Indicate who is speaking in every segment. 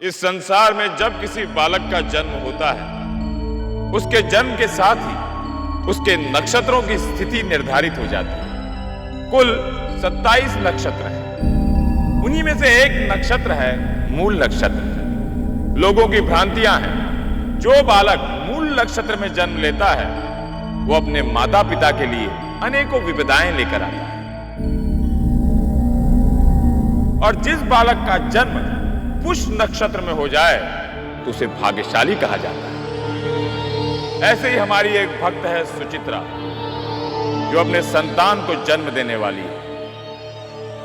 Speaker 1: इस संसार में जब किसी बालक का जन्म होता है, उसके जन्म के साथ ही उसके नक्षत्रों की स्थिति निर्धारित हो जाती है। कुल 27 नक्षत्र हैं। उन्हीं में से एक नक्षत्र है मूल नक्षत्र। लोगों की भ्रांतियां हैं। जो बालक मूल नक्षत्र में जन्म लेता है वो अपने माता पिता के लिए अनेकों विपदाएं लेकर आता है, और जिस बालक का जन्म पुष्य नक्षत्र में हो जाए तो उसे भाग्यशाली कहा जाता है। ऐसे ही हमारी एक भक्त है सुचित्रा, जो अपने संतान को जन्म देने वाली है।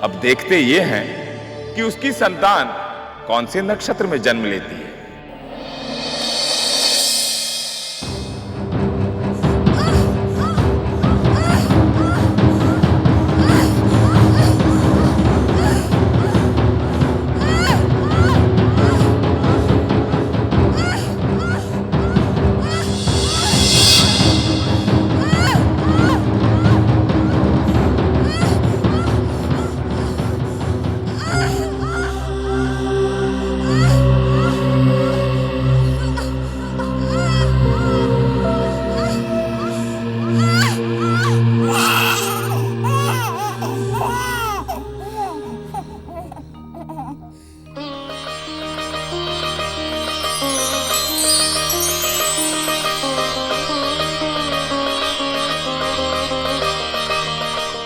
Speaker 1: अब देखते ये हैं कि उसकी संतान कौन से नक्षत्र में जन्म लेती है।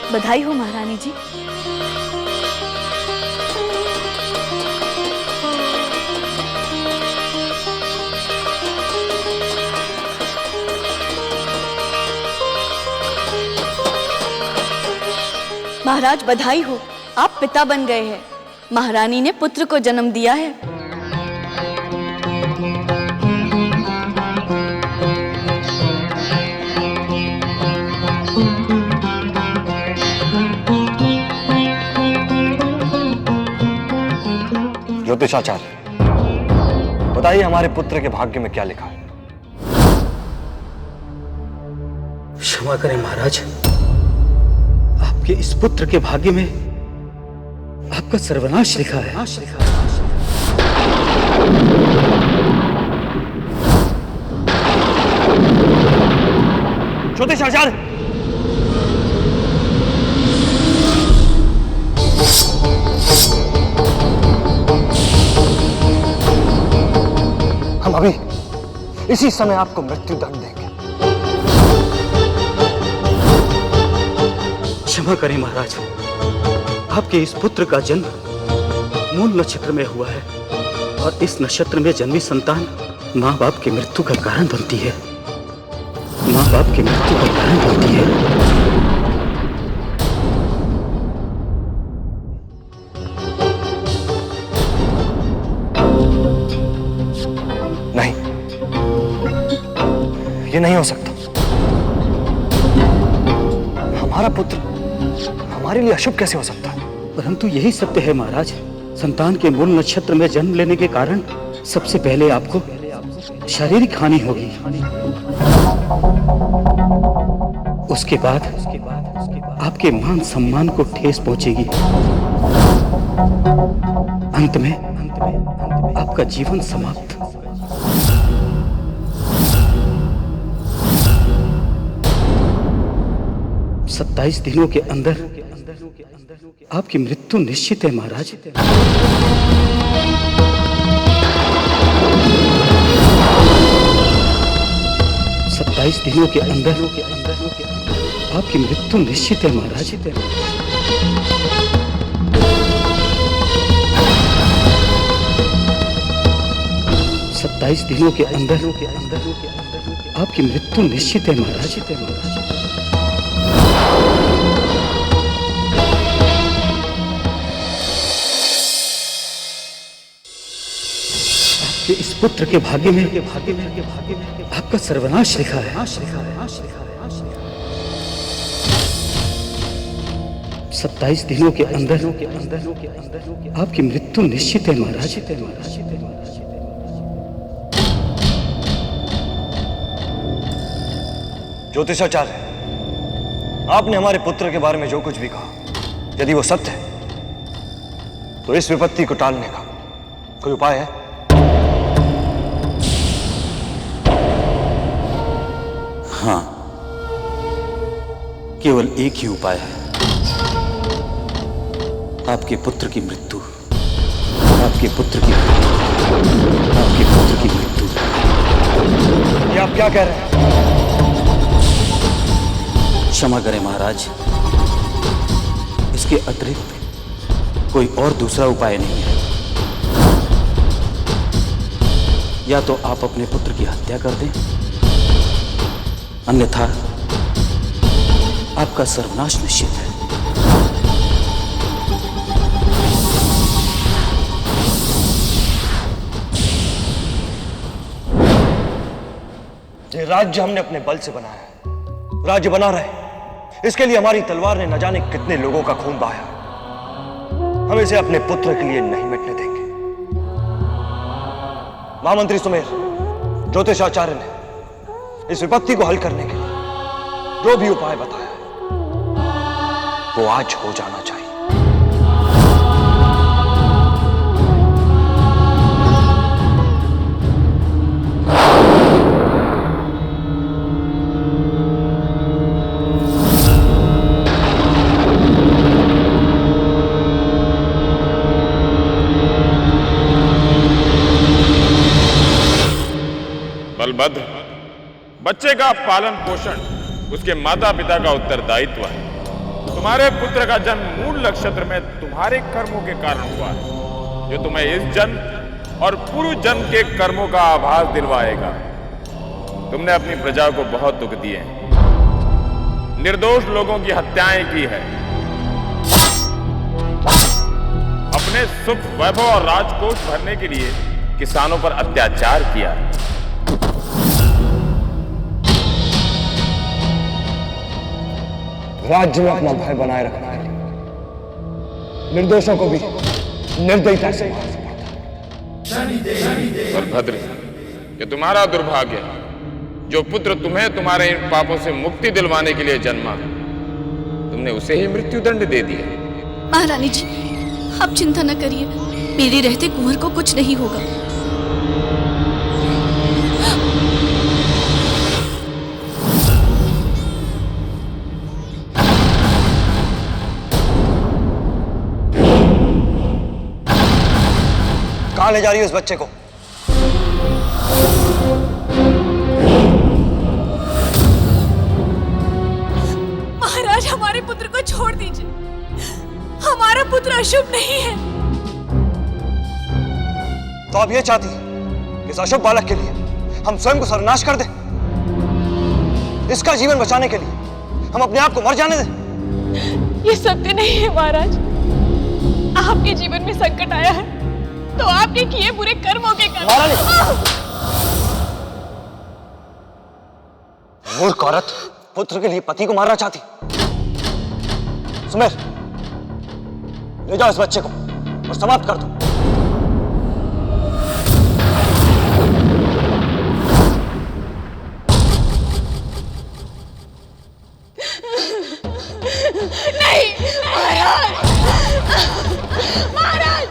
Speaker 2: बधाई हो महारानी जी। महाराज बधाई हो, आप पिता बन गए हैं। महारानी ने पुत्र को जन्म दिया है।
Speaker 3: ज्योतिषाचार्य, बताइए हमारे पुत्र के भाग्य में क्या लिखा है?
Speaker 4: क्षमा करें महाराज, आपके इस पुत्र के भाग्य में आपका सर्वनाश लिखा है।
Speaker 3: ज्योतिषाचार्य, हम अभी इसी समय आपको मृत्यु दंड देंगे।
Speaker 4: क्षमा करें महाराज, आपके इस पुत्र का जन्म मूल नक्षत्र में हुआ है, और इस नक्षत्र में जन्मी संतान माँ बाप की मृत्यु का कारण बनती है। माँ बाप की मृत्यु का कारण बनती है।
Speaker 3: नहीं, ये नहीं हो सकता। हमारा पुत्र हमारे लिए अशुभ कैसे हो सकता है?
Speaker 4: परंतु यही सत्य है महाराज। संतान के मूल नक्षत्र में जन्म लेने के कारण सबसे पहले आपको शारीरिक हानि होगी। उसके बाद आपके मान सम्मान को ठेस पहुंचेगी। अंत में आपका जीवन समाप्त। 27 दिनों के अंदर आपकी मृत्यु निश्चित है महाराज। 27 दिनों के अंदर आपकी मृत्यु निश्चित है महाराज। 27 दिनों के अंदर आपकी मृत्यु निश्चित है महाराज। आपके इस पुत्र के भाग्य में आपका सर्वनाश लिखा है। 27 दिनों के अंदर आपकी मृत्यु निश्चित है महाराज।
Speaker 3: ज्योतिषाचार्य, आपने हमारे पुत्र के बारे में जो कुछ भी कहा, यदि वो सत्य है तो इस विपत्ति को टालने का कोई उपाय है?
Speaker 4: हाँ, केवल एक ही उपाय है, आपके पुत्र की मृत्यु। आपके पुत्र की मृत्यु। आपके पुत्र की मृत्यु।
Speaker 3: ये आप क्या कह रहे हैं?
Speaker 4: क्षमा करें महाराज, इसके अतिरिक्त कोई और दूसरा उपाय नहीं है। या तो आप अपने पुत्र की हत्या कर दें, अन्यथा आपका सर्वनाश निश्चित है।
Speaker 3: ये राज्य हमने अपने बल से बनाया है, राज्य बना रहे। इसके लिए हमारी तलवार ने न जाने कितने लोगों का खून बहाया। हम इसे अपने पुत्र के लिए नहीं मिटने देंगे। महामंत्री सुमेर, ज्योतिषाचार्य ने इस विपत्ति को हल करने के लिए जो भी उपाय बताया वो आज हो जाना चाहिए।
Speaker 1: बलभद्र, बच्चे का पालन पोषण उसके माता पिता का उत्तरदायित्व है। तुम्हारे पुत्र का जन्म मूल नक्षत्र में तुम्हारे कर्मों के कारण हुआ है, जो तुम्हें इस जन्म और पूर्व जन्म के कर्मों का आभास दिलवाएगा। तुमने अपनी प्रजा को बहुत दुख दिए हैं, निर्दोष लोगों की हत्याएं की है, अपने सुख वैभव और राजकोष भरने के लिए किसानों पर अत्याचार किया है।
Speaker 3: राज्य में अपना भय बनाए रखना है, निर्दोषों को भी निर्दयता से मारना पड़ता है।
Speaker 1: बलभद्र, ये तुम्हारा दुर्भाग्य है, जो पुत्र तुम्हें तुम्हारे इन पापों से मुक्ति दिलवाने के लिए जन्मा, तुमने उसे ही मृत्युदंड दे दिया।
Speaker 2: महारानी जी, आप चिंता न करिए, मेरे रहते कुंवर को कुछ नहीं होगा।
Speaker 3: कहां ले जा रही हो इस बच्चे को?
Speaker 2: महाराज, हमारे पुत्र को छोड़ दीजिए, हमारा पुत्र अशुभ नहीं है।
Speaker 3: तो आप ये चाहती कि इस अशुभ बालक के लिए हम स्वयं को सर्वनाश कर दें? इसका जीवन बचाने के लिए हम अपने आप को मर जाने दें?
Speaker 2: ये सत्य नहीं है महाराज। आपके जीवन में संकट आया है तो आपके किए बुरे कर्मों के कारण।
Speaker 3: मूर्ख औरत, पुत्र के लिए पति को मारना चाहती। सुमेर, ले जाओ इस बच्चे को और समाप्त कर दो।
Speaker 2: नहीं महाराज, महाराज,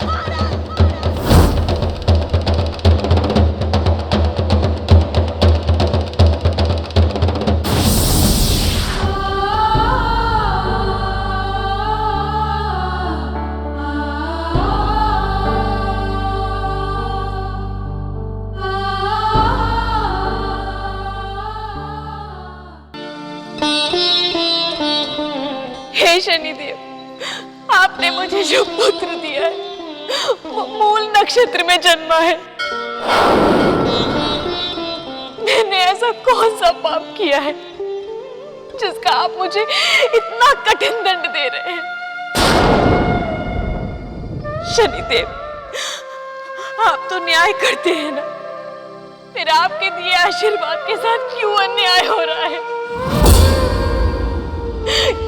Speaker 2: हे शनिदेव, आपने मुझे जो पुत्र दिया है वो मूल नक्षत्र में जन्मा है। मैंने ऐसा कौन सा पाप किया है जिसका आप मुझे इतना कठिन दंड दे रहे हैं? शनिदेव, आप तो न्याय करते हैं ना, फिर आपके दिए आशीर्वाद के साथ क्यों अन्याय हो रहा है?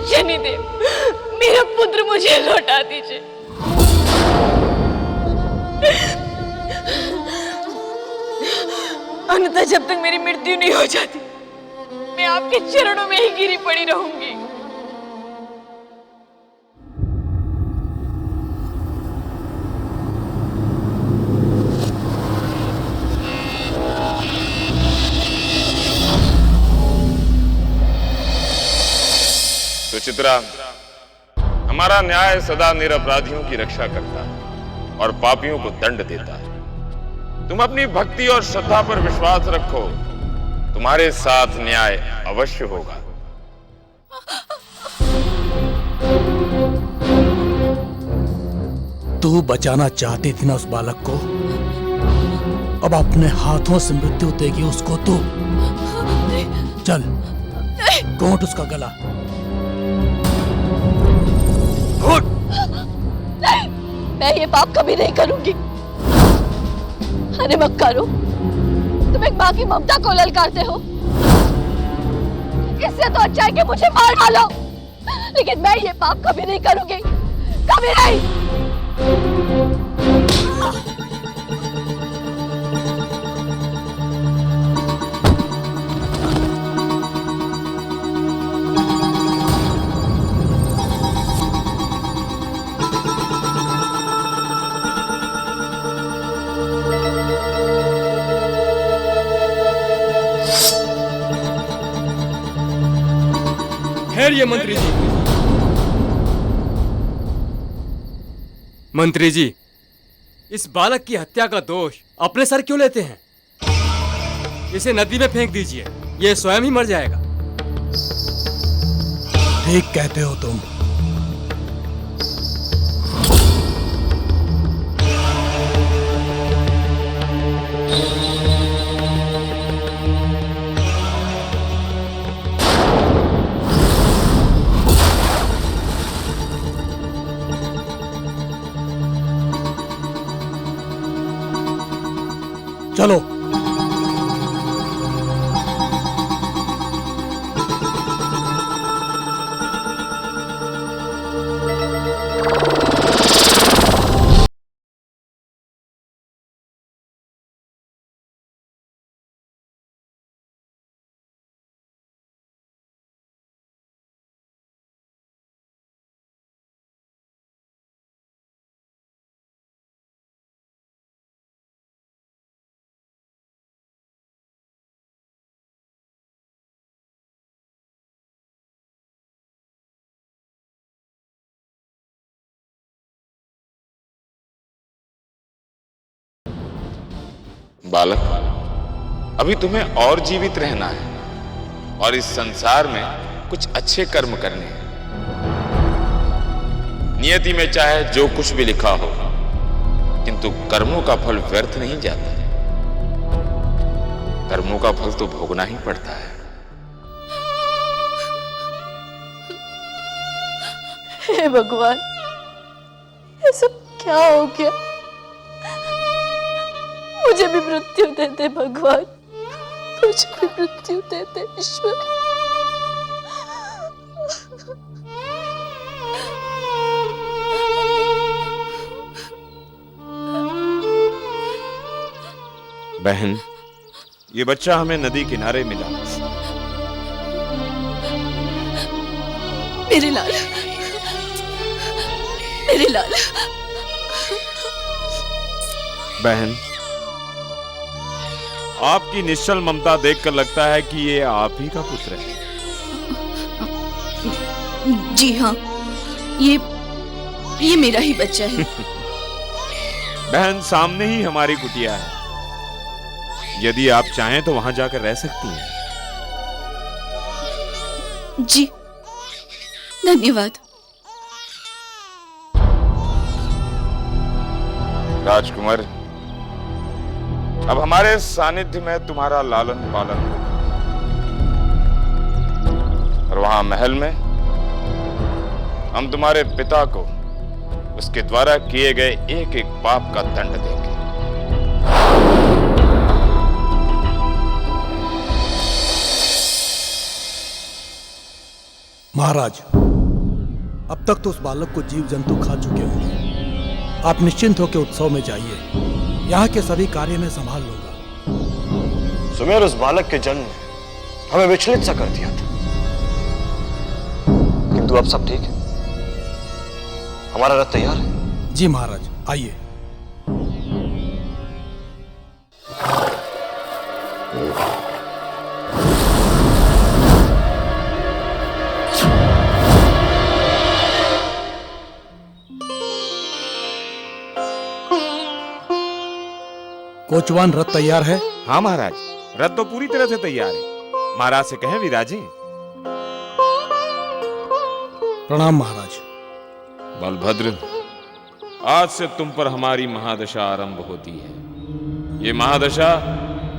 Speaker 2: शनिदेव, मेरा पुत्र मुझे लौटा दीजिए। अन्यथा जब तक मेरी मृत्यु नहीं हो जाती, मैं आपके चरणों में ही गिरी पड़ी रहूंगी।
Speaker 1: सुचित्रा, हमारा न्याय सदा निरपराधियों की रक्षा करता है और पापियों को दंड देता है। तुम अपनी भक्ति और श्रद्धा पर विश्वास रखो, तुम्हारे साथ न्याय अवश्य होगा।
Speaker 5: तू बचाना चाहती थी ना उस बालक को, अब अपने हाथों से मृत्यु देगी उसको तू। चल घोंट उसका गला।
Speaker 2: नहीं, मैं ये पाप कभी नहीं करूंगी। अरे मक्कारो, तुम एक माँ की ममता को ललकारते हो। इससे तो अच्छा है कि मुझे मार डालो, लेकिन मैं ये पाप कभी नहीं करूंगी, कभी नहीं।
Speaker 6: ठहरिए मंत्री जी। मंत्री जी, इस बालक की हत्या का दोष अपने सर क्यों लेते हैं? इसे नदी में फेंक दीजिए, यह स्वयं ही मर जाएगा।
Speaker 5: ठीक कहते हो तुम। चलो।
Speaker 1: बालक, अभी तुम्हें और जीवित रहना है और इस संसार में कुछ अच्छे कर्म करने हैं। नियति में चाहे जो कुछ भी लिखा हो, किंतु कर्मों का फल व्यर्थ नहीं जाता। कर्मों का फल तो भोगना ही पड़ता है।
Speaker 2: हे भगवान, ये सब क्या हो गया? मुझे भी मृत्यु दे दे भगवान, मुझे भी मृत्यु दे दे ईश्वर।
Speaker 1: बहन, ये बच्चा हमें नदी किनारे मिला।
Speaker 2: मेरे लाल, मेरे लाल।
Speaker 1: बहन, आपकी निश्चल ममता देखकर लगता है कि ये आप ही का पुत्र है।
Speaker 2: जी हाँ, ये मेरा ही बच्चा है।
Speaker 1: बहन, सामने ही हमारी कुटिया है। यदि आप चाहें तो वहां जाकर रह सकती हैं।
Speaker 2: जी, धन्यवाद।
Speaker 1: राजकुमार, अब हमारे सानिध्य में तुम्हारा लालन पालन होगा और वहां महल में हम तुम्हारे पिता को उसके द्वारा किए गए एक एक पाप का दंड देंगे।
Speaker 5: महाराज, अब तक तो उस बालक को जीव जंतु खा चुके होंगे। आप निश्चिंत होकर उत्सव में जाइए, यहाँ के सभी कार्य में संभाल लूंगा।
Speaker 3: सुमेर, उस बालक के जन्म ने हमें विचलित सा कर दिया था, किंतु अब सब ठीक है। हमारा रथ तैयार है।
Speaker 5: जी महाराज, आइए। कोचवान रथ तैयार है?
Speaker 1: हाँ महाराज, रथ तो पूरी तरह से तैयार है। महाराज से कहें विराजे।
Speaker 5: प्रणाम महाराज।
Speaker 1: बलभद्र, आज से तुम पर हमारी महादशा आरंभ होती है। ये महादशा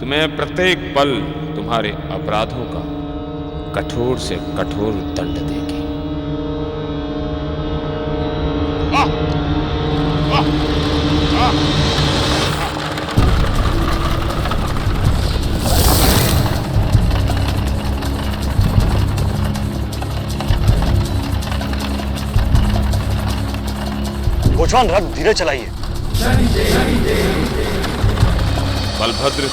Speaker 1: तुम्हें प्रत्येक पल तुम्हारे अपराधों का कठोर से कठोर दंड देगी।
Speaker 3: कोचवान रथ धीरे चलाइए।
Speaker 1: बलभद्र,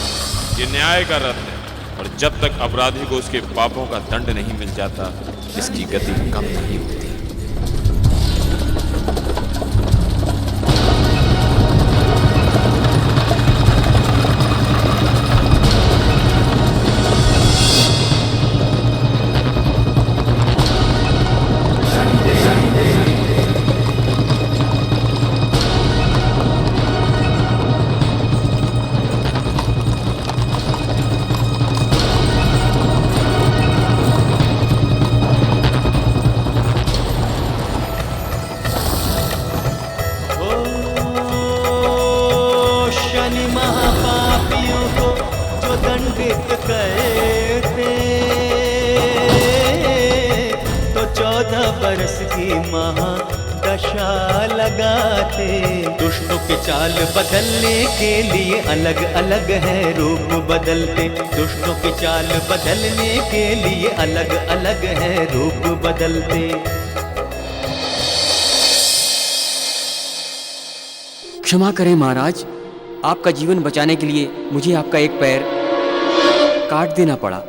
Speaker 1: ये न्याय का रथ है और जब तक अपराधी को उसके पापों का दंड नहीं मिल जाता, इसकी गति कम नहीं होती।
Speaker 7: शनि महापापियों को जो दंडित करते, तो 14 बरस की महादशा लगाते। दुष्टों की चाल बदलने के लिए अलग अलग है रूप बदलते। दुष्टों की चाल बदलने के लिए अलग अलग है रूप बदलते।
Speaker 6: क्षमा करें महाराज, आपका जीवन बचाने के लिए मुझे आपका एक पैर काट देना पड़ा।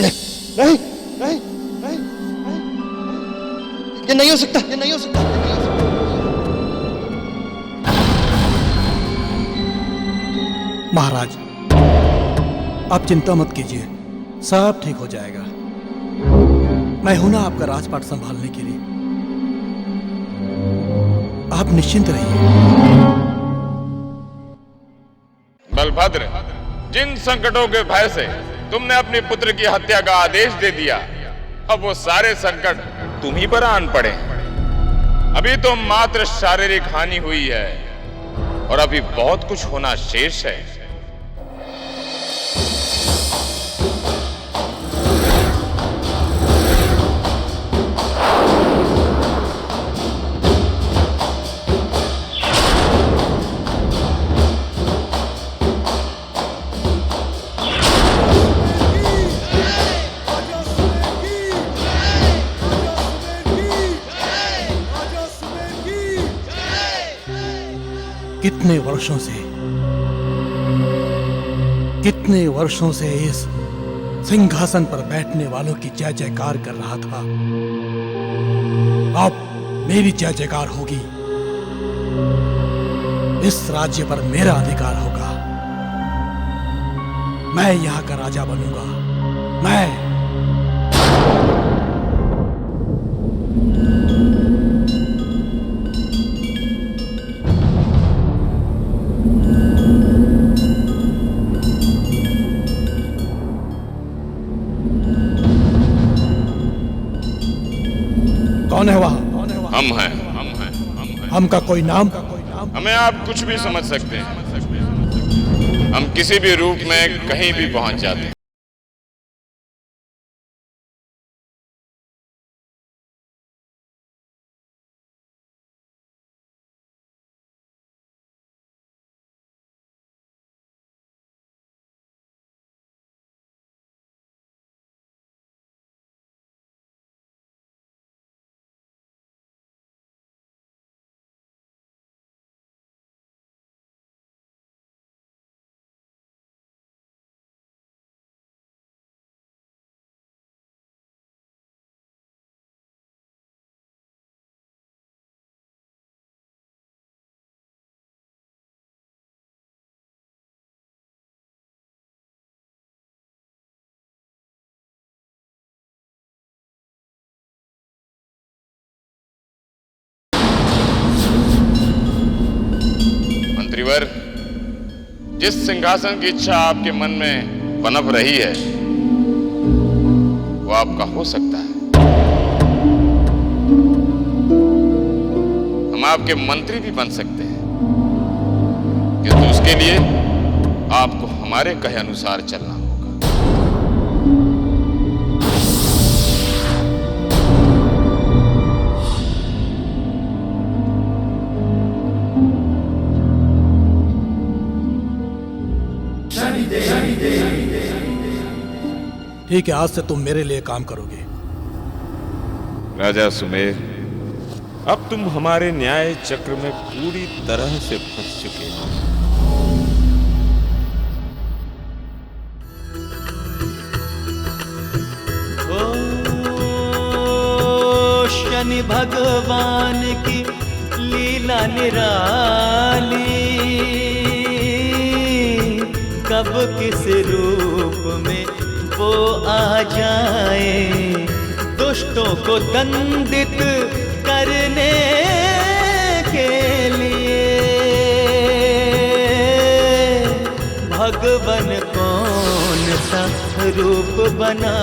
Speaker 3: नहीं नहीं नहीं नहीं, ये नहीं हो सकता, ये नहीं हो सकता, ये नहीं हो सकता।
Speaker 5: महाराज, आप चिंता मत कीजिए, सब ठीक हो जाएगा। मैं हूं ना आपका राजपाट संभालने के लिए। आप निश्चिंत रहिए।
Speaker 1: बलभद्र, जिन संकटों के भय से तुमने अपने पुत्र की हत्या का आदेश दे दिया, अब वो सारे संकट तुम ही पर आन पड़े। अभी तो मात्र शारीरिक हानि हुई है और अभी बहुत कुछ होना शेष है।
Speaker 5: कितने वर्षों से इस सिंहासन पर बैठने वालों की जय जयकार कर रहा था। अब मेरी जय जयकार होगी। इस राज्य पर मेरा अधिकार होगा। मैं यहां का राजा बनूंगा। मैं कौन है वहां?
Speaker 1: हम हैं।
Speaker 5: हम का कोई नाम?
Speaker 1: हमें आप कुछ भी समझ सकते हैं। हम किसी भी रूप में कहीं भी पहुंच जाते हैं। मुनिवर, जिस सिंहासन की इच्छा आपके मन में पनप रही है वो आपका हो सकता है। हम आपके मंत्री भी बन सकते हैं, किंतु उसके लिए आपको हमारे कहे अनुसार चलना होगा।
Speaker 5: ठीक है, आज से तुम मेरे लिए काम करोगे।
Speaker 1: राजा सुमेर, अब तुम हमारे न्याय चक्र में पूरी तरह से फंस चुके हो।
Speaker 7: ओ शनि भगवान की लीला निराली, कब किस रूप में वो आ जाए, दुष्टों को दंडित करने के लिए। भगवान कौन सा रूप बना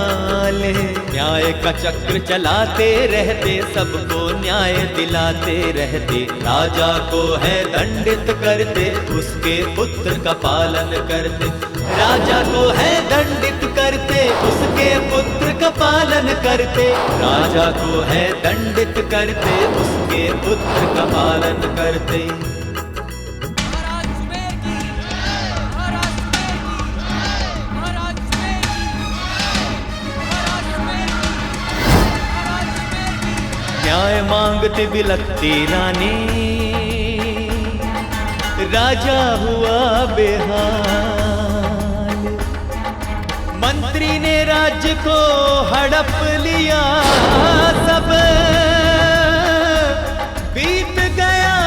Speaker 7: ले, न्याय का चक्र चलाते रहते, सबको न्याय दिलाते रहते। राजा को है दंडित करते, उसके पुत्र का पालन करते। राजा को है दंडित करते, उसके पुत्र का पालन करते। राजा को है दंडित करते, उसके पुत्र का पालन करते। न्याय मांगते बिलखती रानी, राजा हुआ बेहाल। मंत्री ने राज्य को हड़प लिया, सब बीत गया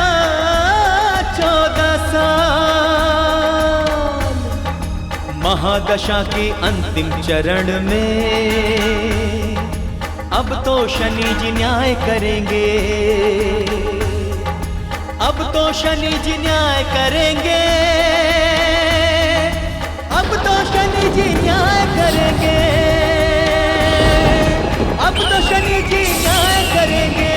Speaker 7: 14 साल। महादशा की अंतिम चरण में अब तो शनि जी न्याय करेंगे, अब तो शनि जी न्याय करेंगे, अब तो शनि जी न्याय करेंगे, अब तो शनि जी न्याय करेंगे।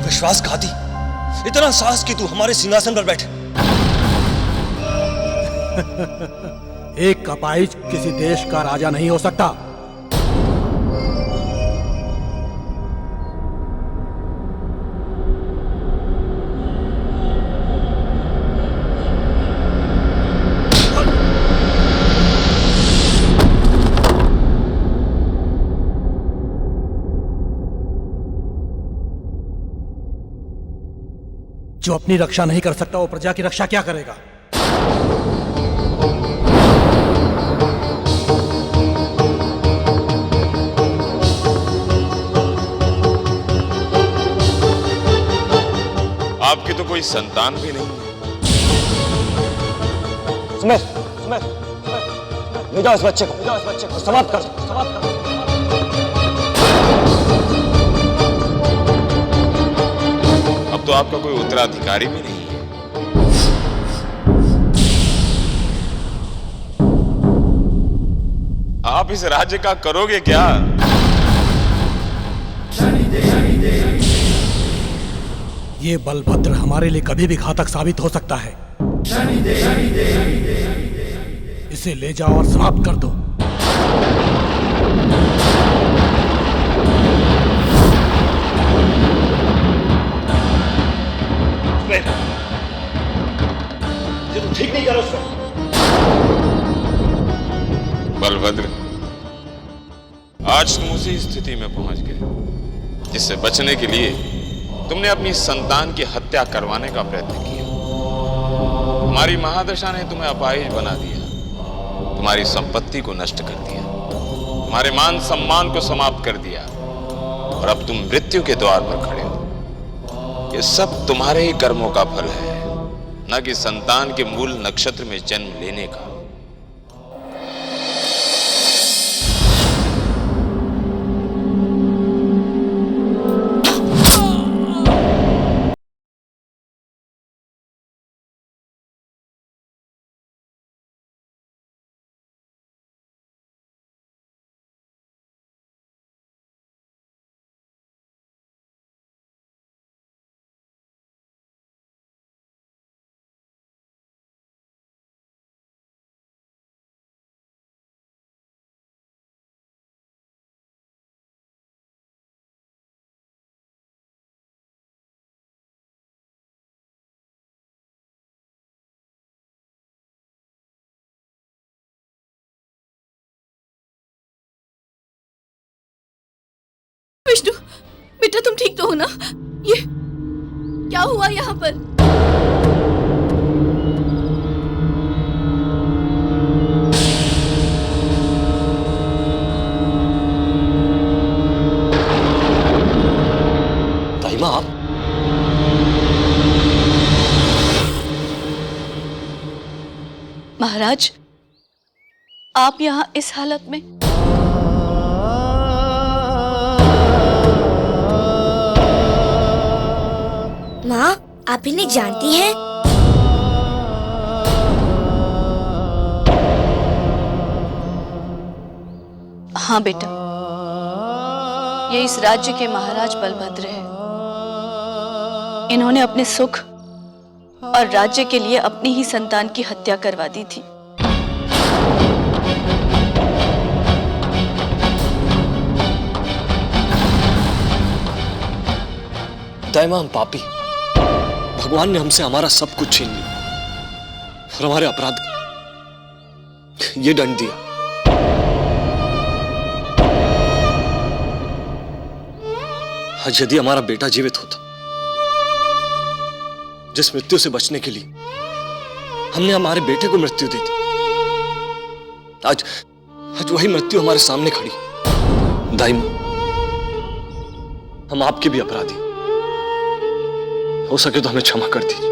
Speaker 3: विश्वासघाती, इतना साहस कि तू हमारे सिंहासन पर बैठे।
Speaker 5: एक कपाइज किसी देश का राजा नहीं हो सकता। जो अपनी रक्षा नहीं कर सकता वो प्रजा की रक्षा क्या करेगा?
Speaker 1: आपकी तो कोई संतान भी नहीं है।
Speaker 3: सुमेर, सुमेर, सुमेर, ले जाओ इस बच्चे को, ले जाओ इस बच्चे को, समाप्त कर दो, समाप्त कर दो।
Speaker 1: अब तो आपका कोई उत्तराधिकारी भी नहीं है। आप इस राज्य का करोगे क्या?
Speaker 5: ये बलभद्र हमारे लिए कभी भी घातक साबित हो सकता है। इसे ले जाओ और समाप्त कर दो।
Speaker 3: ये तुम ठीक नहीं कर रहे हो।
Speaker 1: बलभद्र, आज तुम उसी स्थिति में पहुंच गए जिससे बचने के लिए तुमने अपनी संतान की हत्या करवाने का प्रयत्न किया। तुम्हारी महादशा ने तुम्हें अपाहिज बना दिया, तुम्हारी संपत्ति को नष्ट कर दिया, तुम्हारे मान सम्मान को समाप्त कर दिया और अब तुम मृत्यु के द्वार पर खड़े हो। ये सब तुम्हारे ही कर्मों का फल है, न कि संतान के मूल नक्षत्र में जन्म लेने का।
Speaker 2: विष्णु, बेटा तुम ठीक तो हो ना? ये क्या हुआ यहाँ पर?
Speaker 3: दाइमा आप?
Speaker 2: महाराज, आप यहाँ इस हालत में?
Speaker 8: माँ, आप इन्हें जानती हैं?
Speaker 2: हाँ बेटा, ये इस राज्य के महाराज बलभद्र हैं। इन्होंने अपने सुख और राज्य के लिए अपनी ही संतान की हत्या करवा दी थी।
Speaker 3: दाइमा हम पापी, भगवान ने हमसे हमारा सब कुछ छीन लिया और हमारे अपराध ये दंड दिया। आज यदि हमारा बेटा जीवित होता, जिस मृत्यु से बचने के लिए हमने हमारे बेटे को मृत्यु दी थी, आज वही मृत्यु हमारे सामने खड़ी। दाइमा, हम आपके भी अपराधी, हो सके तो हमें क्षमा कर दीजिए।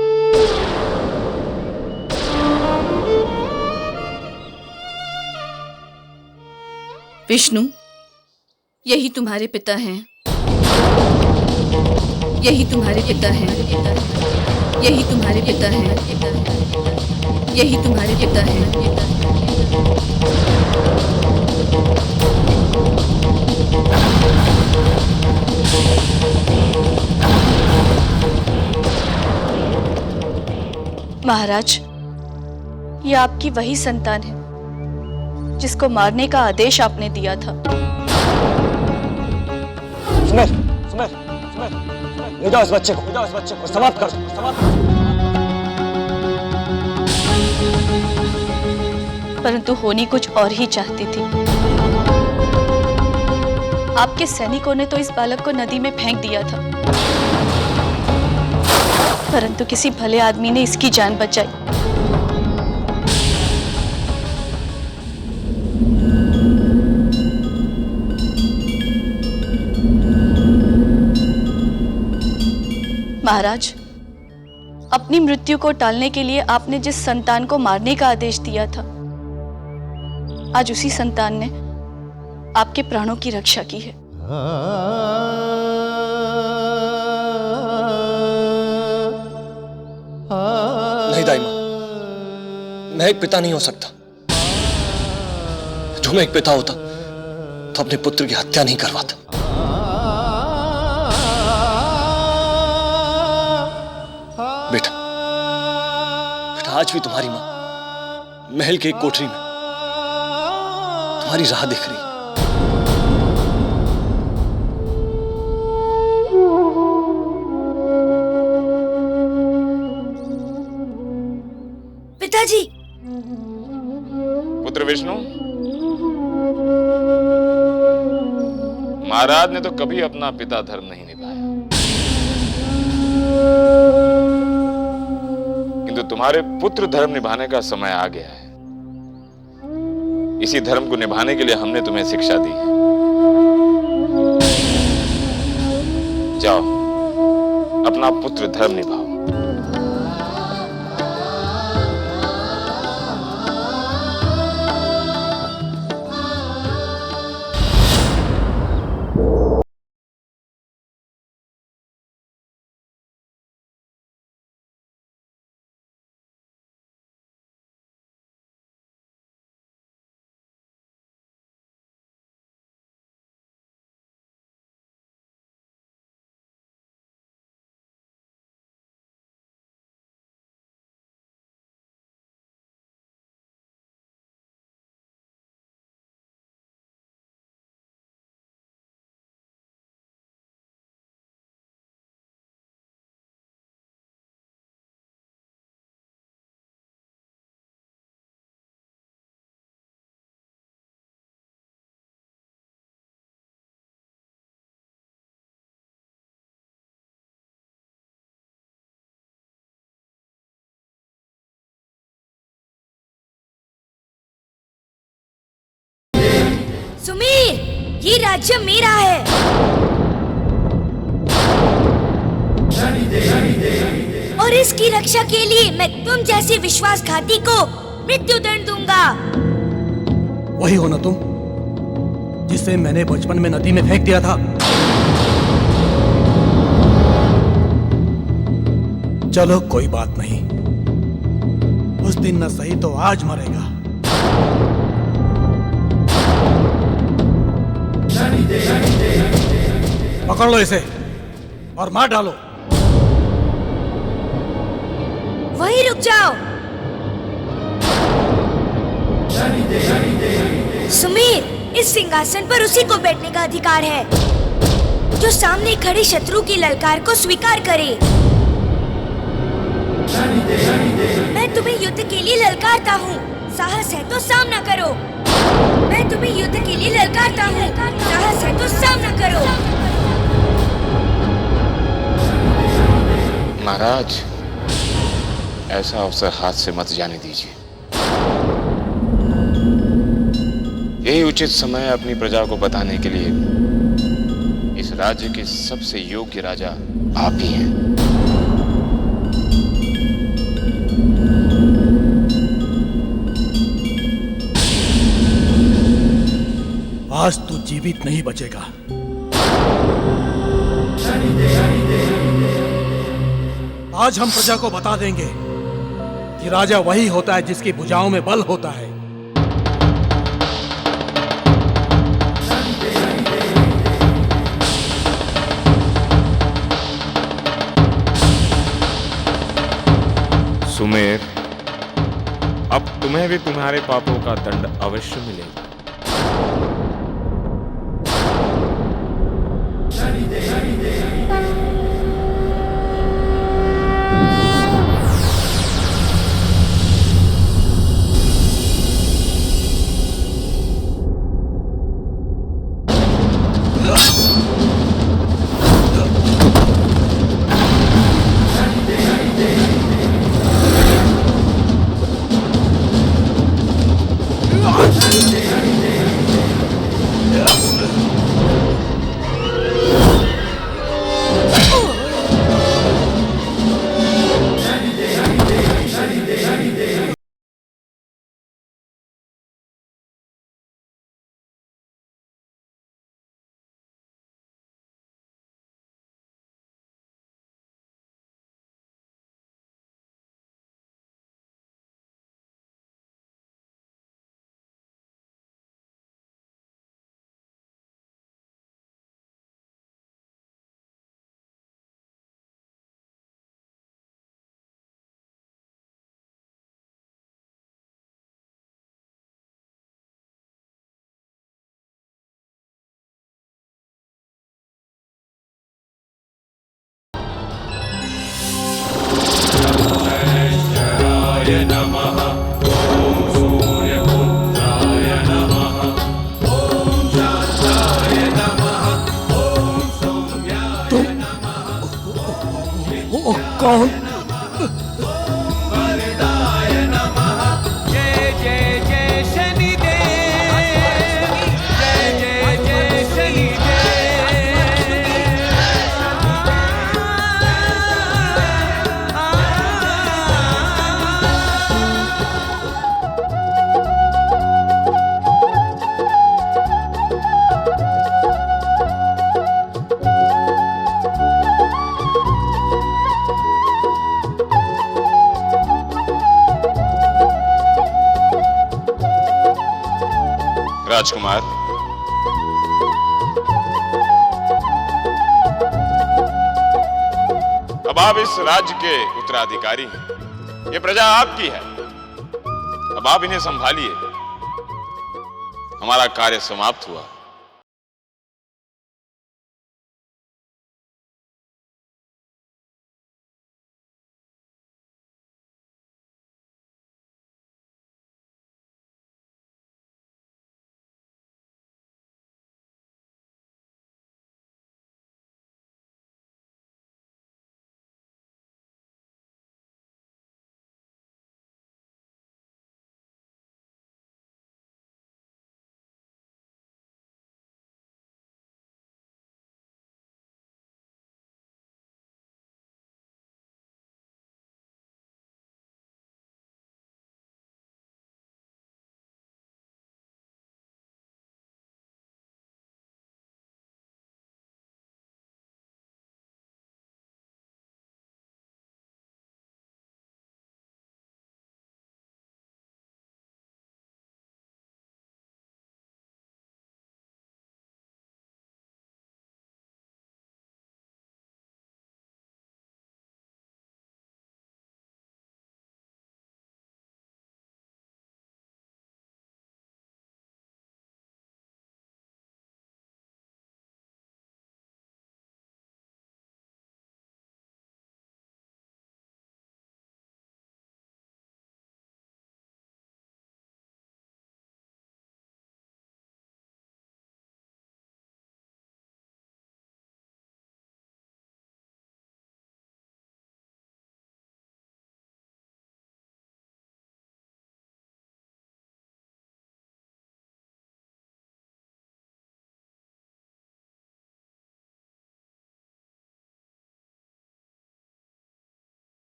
Speaker 2: विष्णु, यही तुम्हारे पिता हैं, यही तुम्हारे पिता हैं, यही तुम्हारे पिता हैं, यही तुम्हारे पिता हैं। महाराज, ये आपकी वही संतान है जिसको मारने का आदेश आपने दिया था।
Speaker 3: सुमेर, सुमेर, सुमेर, ले जाओ इस बच्चे को, समाप्त कर दो, समाप्त कर दो।
Speaker 2: परंतु होनी कुछ और ही चाहती थी। आपके सैनिकों ने तो इस बालक को नदी में फेंक दिया था, परंतु किसी भले आदमी ने इसकी जान बचाई। महाराज, अपनी मृत्यु को टालने के लिए आपने जिस संतान को मारने का आदेश दिया था, आज उसी संतान ने आपके प्राणों की रक्षा की है।
Speaker 3: नहीं दाइमा, मैं एक पिता नहीं हो सकता। जो मैं एक पिता होता तो अपने पुत्र की हत्या नहीं करवाता। बेटा, आज भी तुम्हारी मां महल के एक कोठरी में तुम्हारी राह देख रही है।
Speaker 8: पिताजी।
Speaker 1: पुत्र विष्णु, महाराज ने तो कभी अपना पिता धर्म नहीं निभाया, किंतु तुम्हारे पुत्र धर्म निभाने का समय आ गया है। इसी धर्म को निभाने के लिए हमने तुम्हें शिक्षा दी है। जाओ, अपना पुत्र धर्म निभाओ।
Speaker 8: सुमीर, ये राज्य मेरा है। और इसकी रक्षा के लिए मैं तुम जैसे विश्वासघाती को मृत्युदंड दूंगा।
Speaker 5: वही हो ना तुम, जिसे मैंने बचपन में नदी में फेंक दिया था। चलो कोई बात नहीं, उस दिन न सही तो आज मरेगा। पकड़ लो इसे और मार डालो।
Speaker 8: वहीं रुक जाओ। सुमीर, इस सिंहासन पर उसी को बैठने का अधिकार है जो सामने खड़े शत्रु की ललकार को स्वीकार करे। मैं तुम्हें युद्ध के लिए ललकारता हूँ, साहस है तो सामना करो। मैं तुम्हें युद्ध के लिए ललकारता हूँ, साहस है तो सामना करो।
Speaker 1: महाराज, ऐसा अवसर हाथ से मत जाने दीजिए। यही उचित समय है अपनी प्रजा को बताने के लिए इस राज्य के सबसे योग्य राजा आप ही हैं।
Speaker 5: आज तू जीवित नहीं बचेगा। आज हम प्रजा को बता देंगे कि राजा वही होता है जिसकी भुजाओं में बल होता है।
Speaker 1: सुमेर, अब तुम्हें भी तुम्हारे पापों का दंड अवश्य मिलेगा।
Speaker 5: कौन?
Speaker 1: अब आप इस राज्य के उत्तराधिकारी हैं। ये प्रजा आपकी है, अब आप इन्हें संभालिए। हमारा कार्य समाप्त हुआ।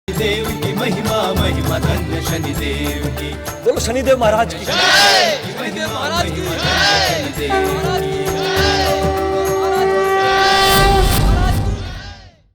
Speaker 7: देव की महिमा महिमा धन्य शनिदेव की।
Speaker 3: बोलो शनिदेव महाराज की।
Speaker 7: महिमा महिमा धन्य शनिदेव की।